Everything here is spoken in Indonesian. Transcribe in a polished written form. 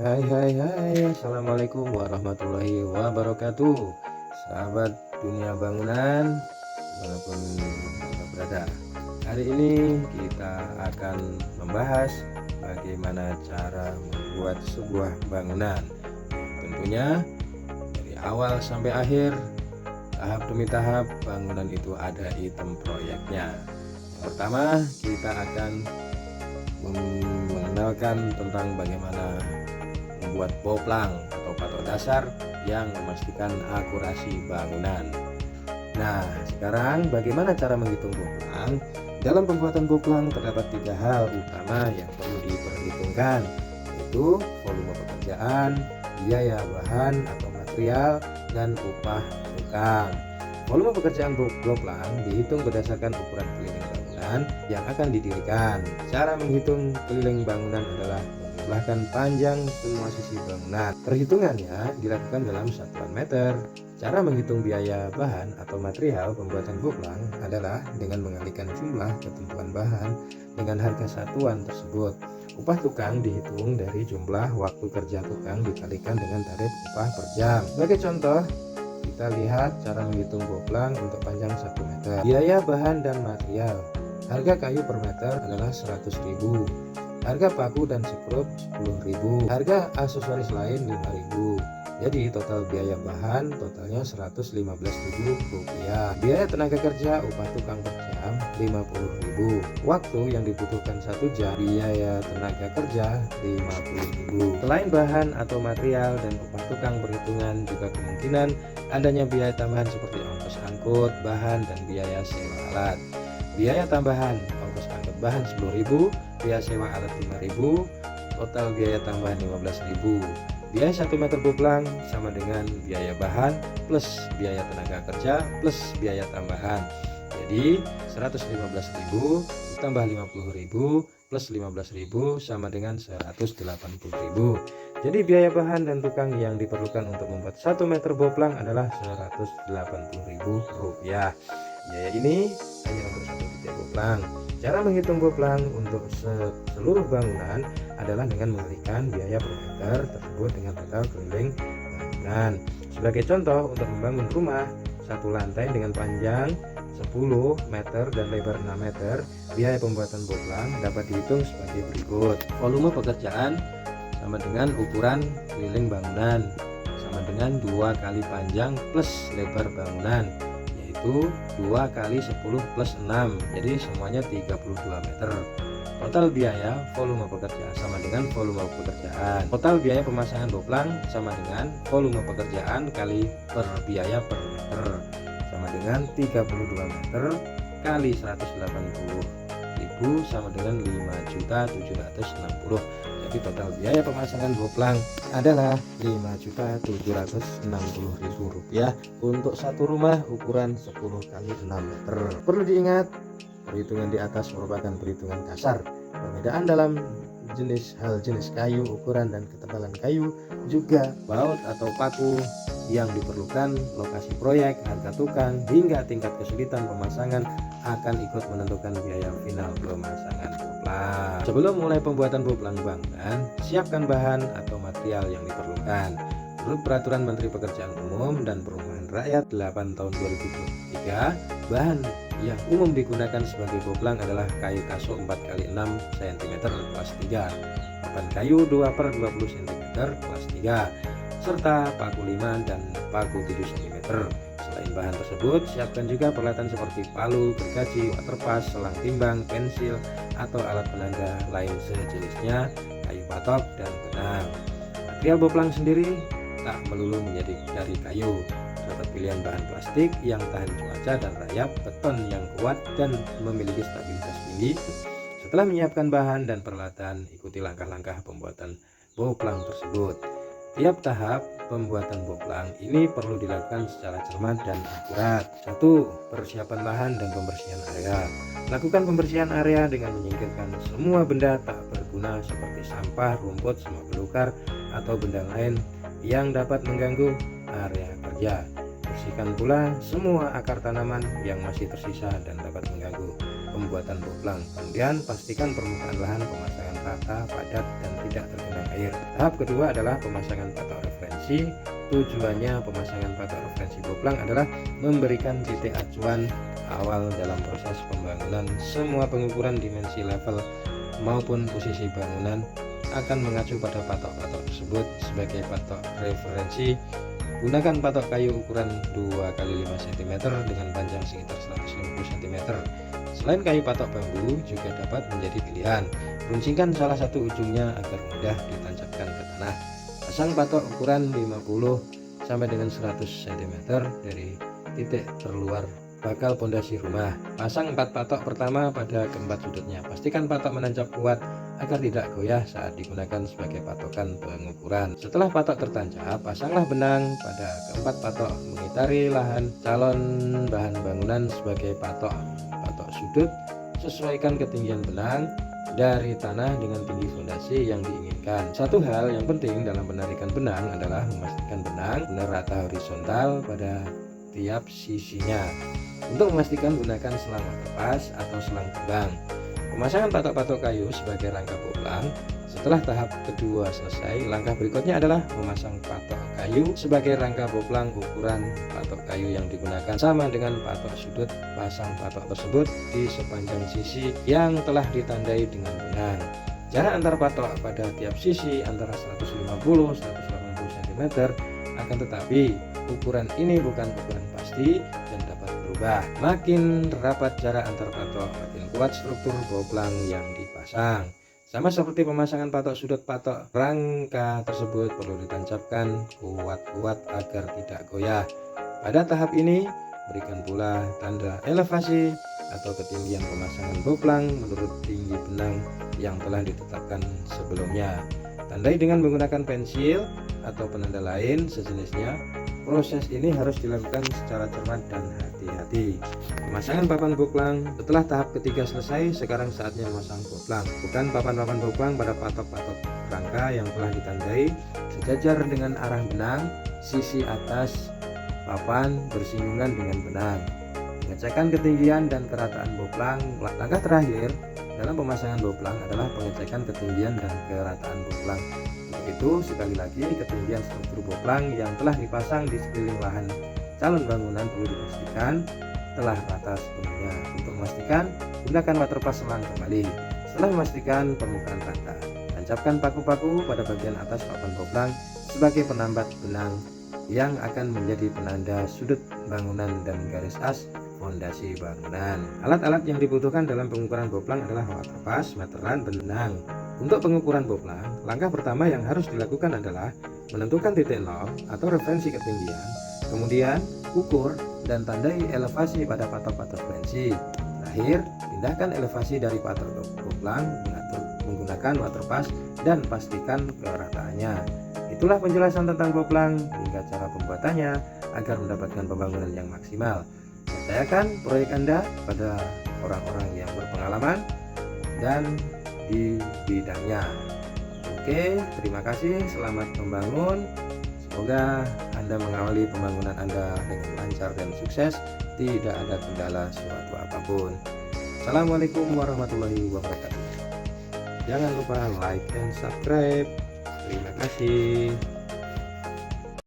Hai hai hai, assalamualaikum warahmatullahi wabarakatuh. Sahabat dunia bangunan, walaupun Anda berada. Hari ini kita akan membahas bagaimana cara membuat sebuah bangunan. Tentunya dari awal sampai akhir, tahap demi tahap bangunan itu ada item proyeknya. Yang pertama, kita akan mengenalkan tentang bagaimana membuat boplang atau patok dasar yang memastikan akurasi bangunan. Nah, sekarang bagaimana cara menghitung boplang? Dalam pembuatan boplang terdapat 3 hal utama yang perlu diperhitungkan, yaitu volume pekerjaan, biaya bahan atau material, dan upah tukang. Volume pekerjaan boplang dihitung berdasarkan ukuran keliling bangunan yang akan didirikan. Cara menghitung keliling bangunan adalah menjumlahkan panjang semua sisi bangunan. Perhitungannya dilakukan dalam satuan meter. Cara menghitung biaya bahan atau material pembuatan boplang adalah dengan mengalihkan jumlah ketentuan bahan dengan harga satuan tersebut. Upah tukang dihitung dari jumlah waktu kerja tukang dikalikan dengan tarif upah per jam. Sebagai contoh, kita lihat cara menghitung boplang untuk panjang 1 meter. Biaya bahan dan material. Harga kayu per meter adalah 100.000. Harga paku dan sekrup 10.000. Harga aksesoris lain 5.000. Jadi total biaya bahan totalnya 115.000 rupiah. Biaya tenaga kerja upah tukang per jam 50.000. Waktu yang dibutuhkan 1 jam, biaya tenaga kerja 50.000. Selain bahan atau material dan upah tukang, perhitungan juga kemungkinan adanya biaya tambahan seperti ongkos angkut, bahan, dan biaya sewa alat. Biaya tambahan, ongkos angkut bahan 10.000, biaya sewa alat 5.000, total biaya tambahan 15.000. Biaya 1 meter boplang sama dengan biaya bahan plus biaya tenaga kerja plus biaya tambahan. Jadi 115.000 ditambah 50.000 plus 15.000 sama dengan 180.000. Jadi biaya bahan dan tukang yang diperlukan untuk membuat 1 meter boplang adalah 180.000 rupiah. Biaya ini hanya untuk 1 titik boplang. Cara menghitung boplang untuk seluruh bangunan adalah dengan mengalihkan biaya per meter tersebut dengan total keliling bangunan. Sebagai contoh, untuk membangun rumah 1 lantai dengan panjang 10 meter dan lebar 6 meter, biaya pembuatan boplang dapat dihitung sebagai berikut. Volume pekerjaan sama dengan ukuran keliling bangunan sama dengan 2 kali panjang plus lebar bangunan, yaitu 2 kali 10 plus 6, jadi semuanya 32 meter. Total biaya volume pekerjaan sama dengan volume pekerjaan. Total biaya pemasangan boplang sama dengan volume pekerjaan kali per biaya per meter sama dengan 32 meter kali 180.000 sama dengan 5.760.000. Jadi total biaya pemasangan boplang adalah 5.760.000 rupiah untuk satu rumah ukuran 10 kali 6 meter. Perlu diingat, perhitungan di atas merupakan perhitungan kasar. Perbedaan dalam jenis kayu, ukuran dan ketebalan kayu, juga baut atau paku yang diperlukan, lokasi proyek, harga tukang, hingga tingkat kesulitan pemasangan akan ikut menentukan biaya final pemasangan boplang. Sebelum mulai pembuatan boplang bangunan, siapkan bahan atau material yang diperlukan. Menurut Peraturan Menteri Pekerjaan Umum dan Perumahan Rakyat 8 tahun 2023, bahan yang umum digunakan sebagai boplang adalah kayu kasuk 4x6 cm kelas 3, papan kayu 2/20 cm kelas 3, serta paku 5 dan paku 7 cm. Selain bahan tersebut, siapkan juga peralatan seperti palu, gergaji, waterpas, selang timbang, pensil, atau alat penanda lain sejenisnya, kayu patok, dan benang. Material boplang sendiri tak melulu menjadi dari kayu. Terdapat pilihan bahan plastik yang tahan cuaca dan rayap, beton yang kuat dan memiliki stabilitas tinggi. Setelah menyiapkan bahan dan peralatan, ikuti langkah-langkah pembuatan boplang tersebut. Tiap tahap pembuatan boplang ini perlu dilakukan secara cermat dan akurat. 1. Persiapan lahan dan pembersihan area. Lakukan pembersihan area dengan menyingkirkan semua benda tak berguna seperti sampah, rumput, semua belukar, atau benda lain yang dapat mengganggu area kerja. Bersihkan pula semua akar tanaman yang masih tersisa dan dapat mengganggu pembuatan boplang. Kemudian pastikan permukaan lahan pemasangan rata, padat, dan tidak tergenang air. Tahap kedua adalah pemasangan patok referensi. Tujuannya pemasangan patok referensi boplang adalah memberikan titik acuan awal dalam proses pembangunan. Semua pengukuran dimensi level maupun posisi bangunan akan mengacu pada patok-patok tersebut sebagai patok referensi. Gunakan patok kayu ukuran 2x5 cm dengan panjang sekitar 150 cm. Selain kayu, patok bambu juga dapat menjadi pilihan. Runcingkan salah satu ujungnya agar mudah ditancapkan ke tanah. Pasang patok ukuran 50 sampai dengan 100 cm dari titik terluar bakal pondasi rumah. Pasang 4 patok pertama pada keempat sudutnya. Pastikan patok menancap kuat agar tidak goyah saat digunakan sebagai patokan pengukuran. Setelah patok tertancap, pasanglah benang pada keempat patok mengitari lahan calon bahan bangunan sebagai patok sudut. Sesuaikan ketinggian benang dari tanah dengan tinggi fondasi yang diinginkan. Satu hal yang penting dalam penarikan benang adalah memastikan benang benar rata horizontal pada tiap sisinya. Untuk memastikan, gunakan selang waterpas atau selang tembang. Pemasangan patok-patok kayu sebagai rangka boplang. Setelah tahap kedua selesai, langkah berikutnya adalah memasang patok kayu sebagai rangka boplang. Ukuran patok kayu yang digunakan sama dengan patok sudut. Pasang patok tersebut di sepanjang sisi yang telah ditandai dengan benang. Jarak antar patok pada tiap sisi antara 150-180 cm. Akan tetapi ukuran ini bukan ukuran pasti dan dapat berubah. Makin rapat jarak antar patok, makin kuat struktur boplang yang dipasang. Sama seperti pemasangan patok sudut, patok rangka tersebut perlu ditancapkan kuat-kuat agar tidak goyah. Pada tahap ini, berikan pula tanda elevasi atau ketinggian pemasangan boplang menurut tinggi benang yang telah ditetapkan sebelumnya. Tandai dengan menggunakan pensil atau penanda lain sejenisnya. Proses ini harus dilakukan secara cermat dan hati-hati. Pemasangan papan boplang. Setelah tahap ketiga selesai, sekarang saatnya memasang boplang. Bukan papan-papan boplang pada patok-patok rangka yang telah ditandai sejajar dengan arah benang. Sisi atas papan bersinggungan dengan benang. Pengecekan ketinggian dan kerataan boplang. Langkah terakhir dalam pemasangan boplang adalah pengecekan ketinggian dan kerataan boplang. Untuk itu, sekali lagi, ketinggian struktur boplang yang telah dipasang di sekeliling lahan calon bangunan perlu dipastikan telah rata sepenuhnya. Untuk memastikan, gunakan waterpas selang kembali. Setelah memastikan permukaan rata, tancapkan paku-paku pada bagian atas papan boplang sebagai penambat benang yang akan menjadi penanda sudut bangunan dan garis as fondasi bangunan. Alat-alat yang dibutuhkan dalam pengukuran boplang adalah waterpas, meteran, benang. Untuk pengukuran boplang, langkah pertama yang harus dilakukan adalah menentukan titik nol atau referensi ketinggian, kemudian ukur dan tandai elevasi pada patok-patok referensi. Terakhir, pindahkan elevasi dari patok boplang menggunakan waterpas dan pastikan kerataannya. Itulah penjelasan tentang boplang hingga cara pembuatannya agar mendapatkan pembangunan yang maksimal. Percayakan proyek Anda pada orang-orang yang berpengalaman dan di bidangnya. Oke, terima kasih, selamat membangun. Semoga Anda mengawali pembangunan Anda dengan lancar dan sukses, tidak ada kendala suatu apapun. Assalamualaikum warahmatullahi wabarakatuh. Jangan lupa like dan subscribe. Terima kasih.